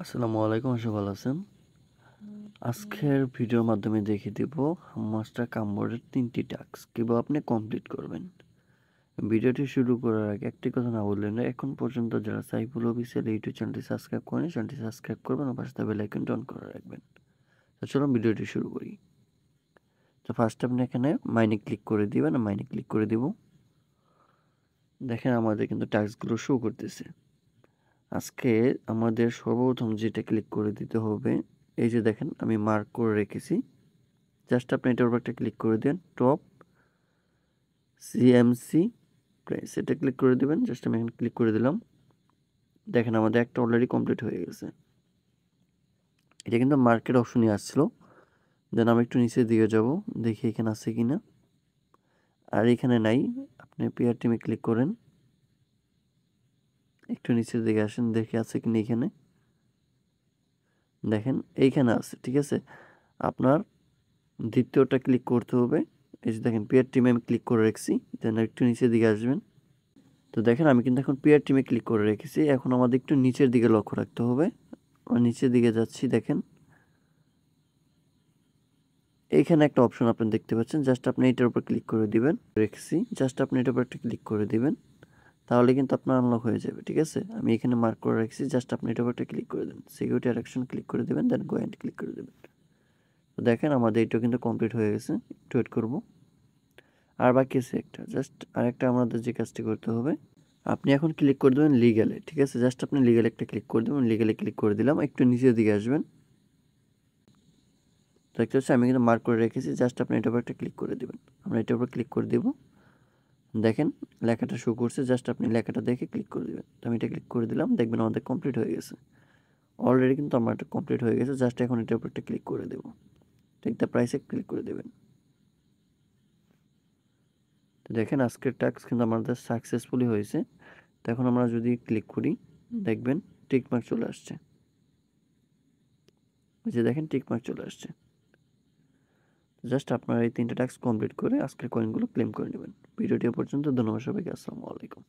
আসসালামু আলাইকুম, আশা ভালো আছেন। আজকের ভিডিওর মাধ্যমে দেখিয়ে দিব মাস্টার কামবোর্ডের 3টি টাস্ক কিভাবে আপনি কমপ্লিট করবেন। ভিডিওটি শুরু করার আগে একটি কথা না বললেন না, এখন পর্যন্ত যারা সাইফুল অফিসিয়াল ইউটিউব চ্যানেলটি সাবস্ক্রাইব করেন চ্যানেলটি সাবস্ক্রাইব করবেন ও পাশে বেল আইকনটি অন করে রাখবেন। তো চলুন ভিডিওটি শুরু করি। তো ফার্স্ট আপনি এখানে মাইনে ক্লিক করে দিবেন, মাইনে ক্লিক করে দিব। দেখেন আমাদের কিন্তু টাস্কগুলো শো করতেছে। আজকে আমাদের সর্বপ্রথম যেটা ক্লিক করে দিতে হবে, এই যে দেখেন আমি মার্ক করে রেখেছি। জাস্ট আপনি এটার উপর একটা ক্লিক করে দেন, টপ সিএমসি প্রাইস, এটা ক্লিক করে দেবেন। জাস্ট আমি এখানে ক্লিক করে দিলাম। দেখেন আমাদের একটা অলরেডি কমপ্লিট হয়ে গেছে। এটা কিন্তু মার্কেট অপশনই আসছিল। দেন আমি একটু নিচের দিকে যাব, দেখি এখানে আছে কি না। আর এখানে নাই, আপনি পেয়ার টিমে ক্লিক করেন, একটু নিচের দিকে আসেন, দেখে আছে কিনা এখানে। দেখেন এইখানে আছে, ঠিক আছে। আপনার দ্বিতীয়টা ক্লিক করতে হবে। এই যে দেখেন পেয়ার টিমে আমি ক্লিক করে রাখছি। দেন একটু নিচের দিকে আসবেন। তো দেখেন আমি কিন্তু এখন পেয়ার টিমে ক্লিক করে রেখেছি। এখন আমাদের একটু নিচের দিকে লক্ষ্য রাখতে হবে। আমরা নিচের দিকে যাচ্ছি, দেখেন এইখানে একটা অপশন আপনি দেখতে পাচ্ছেন। জাস্ট আপনি এটার উপর ক্লিক করে দিবেন, রেখেছি। জাস্ট আপনি এটার উপর একটা ক্লিক করে দিবেন, তাহলে কিন্তু আপনার আনলক হয়ে যাবে, ঠিক আছে। আমি এখানে মার্ক করে রাখছি। জাস্ট আপনি এটার উপর একটা ক্লিক করে দেবেন, সিকিউরিটি অ্যাকশন ক্লিক করে দেবেন, দেন গো অ্যান্ড ক্লিক করে দেবেন। তো দেখেন আমাদের এটা কিন্তু কমপ্লিট হয়ে গেছে। একটু ওয়েট করব, আর বাকি আছে একটা। জাস্ট আরেকটা আমাদের যে কাজটি করতে হবে, আপনি এখন ক্লিক করে দেবেন লিগ্যালে, ঠিক আছে। জাস্ট আপনি লিগ্যালে একটা ক্লিক করে দেবেন, লিগ্যালে ক্লিক করে দিলাম। একটু নিচের দিকে আসবেন, দেখতে পাচ্ছি আমি কিন্তু মার্ক করে রেখেছি। জাস্ট আপনি এটার উপর একটা ক্লিক করে দেবেন। আমরা এটার উপর ক্লিক করে দেব। দেখেন লেখাটা শো করছে, জাস্ট আপনি লেখাটা দেখে ক্লিক করে দেবেন। তো আমি এটা ক্লিক করে দিলাম, দেখবেন আমাদের কমপ্লিট হয়ে গেছে। অলরেডি কিন্তু আমার এটা কমপ্লিট হয়ে গেছে। জাস্ট এখন এটার উপর একটা ক্লিক করে দেব, ঠিক দ্য প্রাইসে ক্লিক করে দেবেন। তো দেখেন আজকের টাস্ক কিন্তু আমাদের সাকসেসফুলি হয়েছে। তো এখন আমরা যদি ক্লিক করি, দেখবেন টিক মার্ক চলে আসছে। এই যে দেখেন টিক মার্ক চলে আসছে। জাস্ট আপনার এই 3টা টাস্ক কমপ্লিট করে আজকের কয়েনগুলো ক্লেম করে নেবেন। ভিডিওটি এ পর্যন্ত। ধন্যবাদ সবাইকে। আসসালামু আলাইকুম।